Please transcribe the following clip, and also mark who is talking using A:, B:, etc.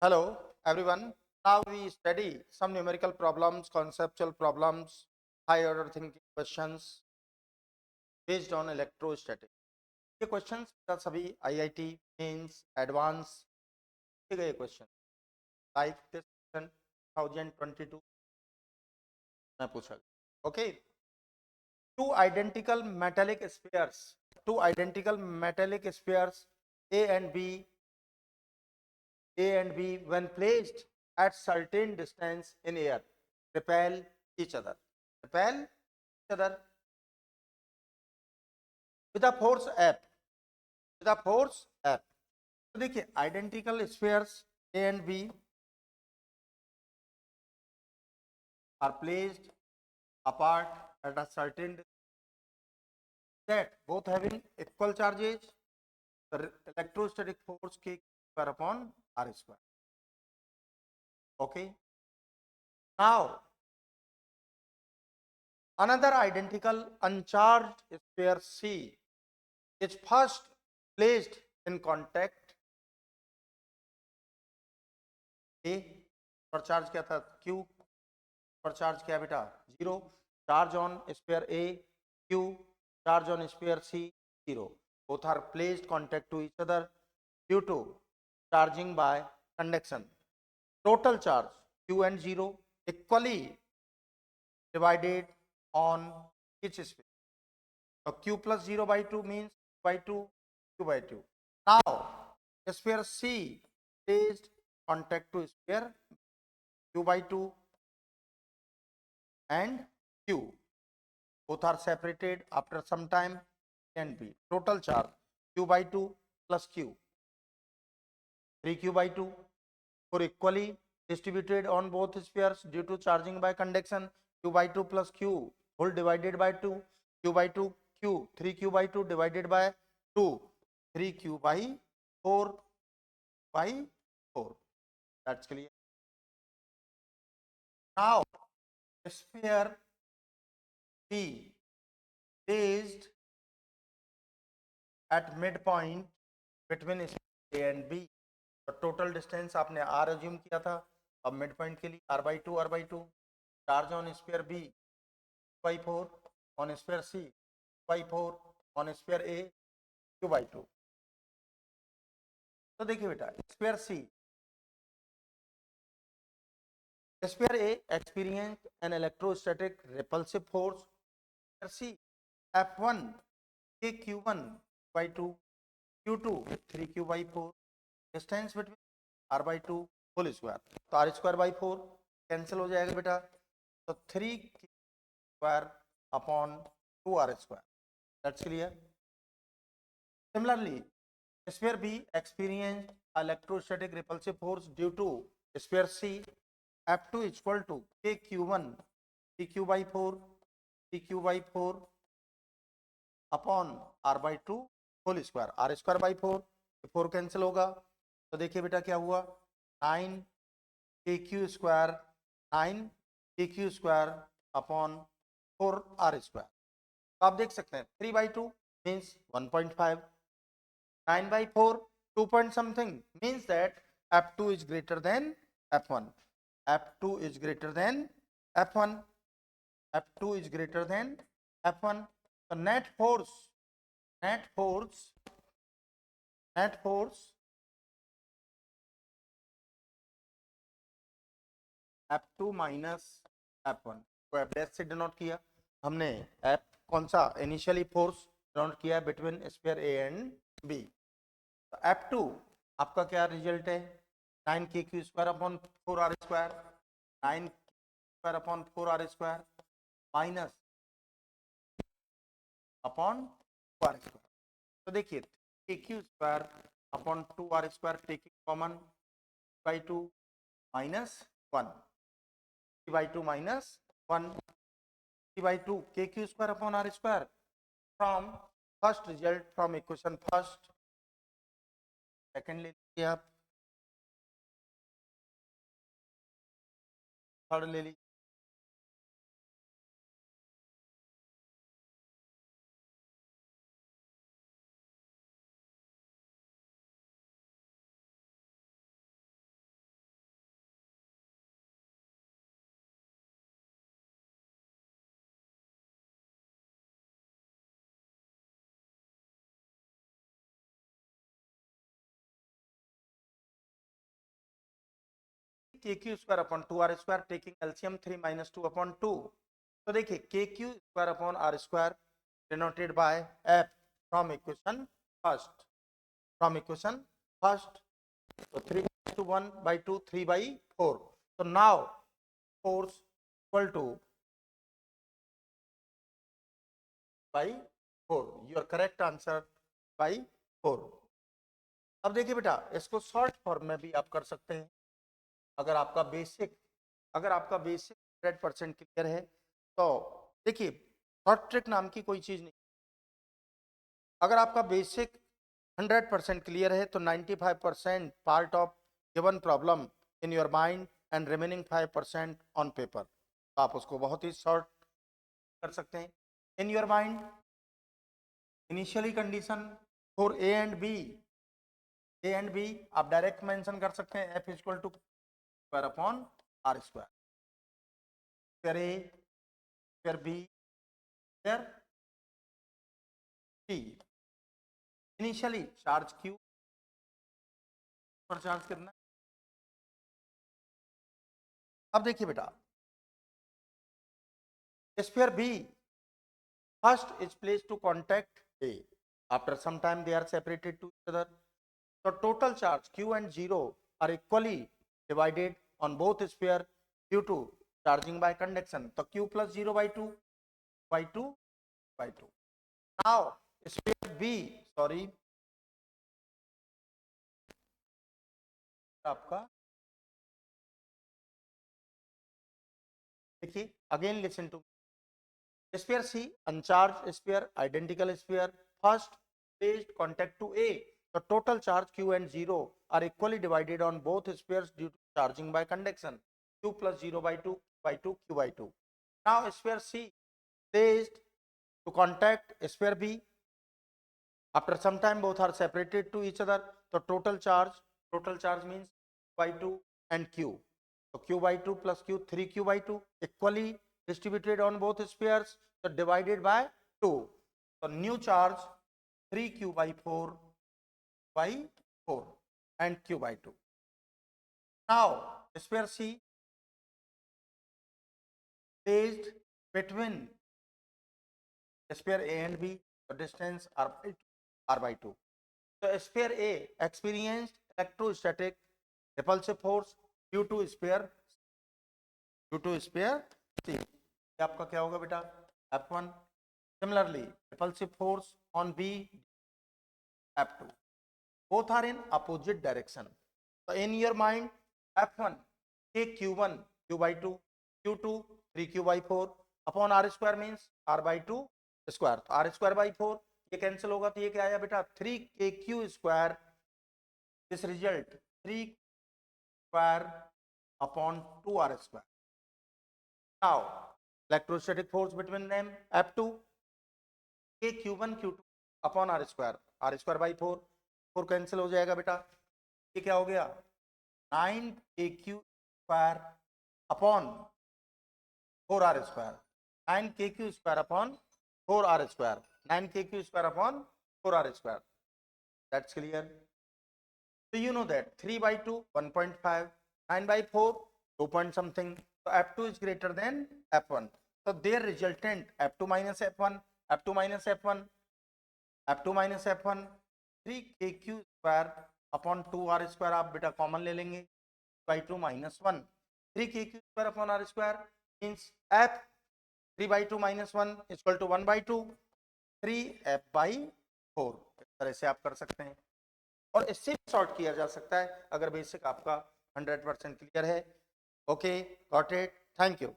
A: Hello, everyone. Now we study some numerical problems, conceptual problems, high order thinking questions based on electrostatic. ये questions का सभी IIT, mains, advance के गए question like this question 2022 में पूछा गया. Okay, two identical metallic spheres, A and B, when placed at certain distance in air, repel each other. Repel each other with a force F. तो देखिए identical spheres A and B are placed apart at a certain distance that both having equal charges. The electrostatic force K square upon R square. Okay. Now another identical uncharged sphere C is first placed in contact A पर charge क्या था Q पर charge क्या बेटा 0. Charge on sphere A Q, charge on sphere C 0. Both are placed contact to each other due to charging by conduction. Total charge Q and 0 equally divided on each sphere. So Q plus 0 by 2 means by 2 Q by 2. Now sphere C placed contact to sphere Q by 2 and Q. Both are separated after some time and B. Total charge Q by 2 plus Q, 3Q by 2, for equally distributed on both spheres due to charging by conduction. Q by 2 plus Q whole divided by 2, Q by 2 Q, 3Q by 2 divided by 2, 3Q by 4 by 4. That's clear. Now sphere B placed at midpoint between A and B. तो total distance आपने R assume किया था. अब mid point के लिए R/2 charge on sphere B by 4 on sphere C by 4 on sphere A Q/2. तो देखिए बेटा sphere A experience an electrostatic repulsive force. Sphere C F1 KQ1 by 2 Q2 3Q by 4. Distance between R/2 whole square. तो R²/4 cancel हो जाएगा बेटा. तो 3Q² upon 2R². That's clear. Similarly, sphere B experienced electrostatic repulsive force due to sphere C. F2 is equal to KQ1 3Q/4 upon R/2 whole square. R²/4 4 cancel होगा. तो देखिए बेटा क्या हुआ 9KQ² 9KQ² अपॉन 4R². तो आप देख सकते हैं 3/2 means 1.5, 9/4 2 point something means that F2 is greater than F1. F2 is greater than F1. F2 is greater than F1. The net force F2 minus F1 को F डैश से denote किया हमने. F कौन सा इनिशियली फोर्स डिनोट किया between sphere A and B. तो F2 आपका क्या रिजल्ट है 9KQ² upon 4R² 9 upon 4R² minus upon 2R². तो देखिए KQ² upon 2R² taking common by 2 minus 1 3/2 minus 1 3/2 KQ² upon R². From first result from equation first, second ले लीजिए आप, third ले लीजिए. K Q square upon 2r square, taking LCM 3 minus 2 upon 2। तो देखिए K Q square upon R square denoted by F from equation first, तो 3 to 1 by 2, 3 by 4. So now force equal to by 4. Your correct answer by 4. अब देखिए बेटा, इसको short form में भी आप कर सकते हैं। अगर आपका बेसिक 100% क्लियर है तो देखिए शॉर्ट ट्रिक नाम की कोई चीज नहीं। अगर आपका बेसिक 100% क्लियर है तो 95% part of given problem in your mind and remaining 5% on paper, तो आप उसको बहुत ही शॉर्ट कर सकते हैं। In your mind initially condition for A and B आप डायरेक्ट मेंशन कर सकते हैं, F equal to square upon R square, फिर ए फिर बी फिर सी। इनिशियली चार्ज क्यू पर चार्ज करना। अब देखिए बेटा, sphere B first is placed to contact A. After some time they are separated to each other. So total charge Q and 0 are equally divided on both sphere due to charging by conduction. So Q plus 0 by 2 by 2 by 2. Now sphere B, sorry, आपका देखिए again listen to sphere C, uncharged sphere, identical sphere, first placed contact to A. The total charge Q and 0 are equally divided on both spheres due to charging by conduction. Q plus 0 by 2 by 2 Q by 2. Now sphere C placed to contact sphere B. After some time both are separated to each other. So total charge means by 2 and Q. So Q by 2 plus Q, 3Q by 2 equally distributed on both spheres, so divided by 2. So new charge 3Q by 4 by 4 and Q by 2. Now sphere C placed between sphere A and B, the distance r by 2. So sphere A experienced electrostatic repulsive force due to sphere C. ये आपका क्या होगा बेटा, F1. Similarly, repulsive force on B, F2. Both are in opposite direction. So in your mind, F1 take Q1 Q by 2, Q2 3Q by 4 upon R square means R by 2 square. तो R square by 4 ये cancel होगा, तो ये क्या आया बेटा 3KQ square. This result 3 square upon 2R square. Now electrostatic force between them F2 K Q1 Q2 upon R square by 4 cancel हो जाएगा बेटा, ये क्या हो गया 9KQ square upon 4R square, 9KQ square upon 4R square, 9KQ square upon 4R square. That's clear. So you know that 3 by 2 1.5, 9 by 4 2 point something. So F2 is greater than F1. So their resultant F2 minus F1, F2 minus F1, F2 minus F1 3KQ square upon 2R square आप बेटा common ले लेंगे by 2 minus 1. 3KQ square upon R square means F 3 by 2 minus 1 is equal to 1 by 2 3F by 4. इस तरह से आप कर सकते हैं और इससे शॉर्ट किया जा सकता है अगर बेसिक आपका 100% क्लियर है. Okay, got it, thank you.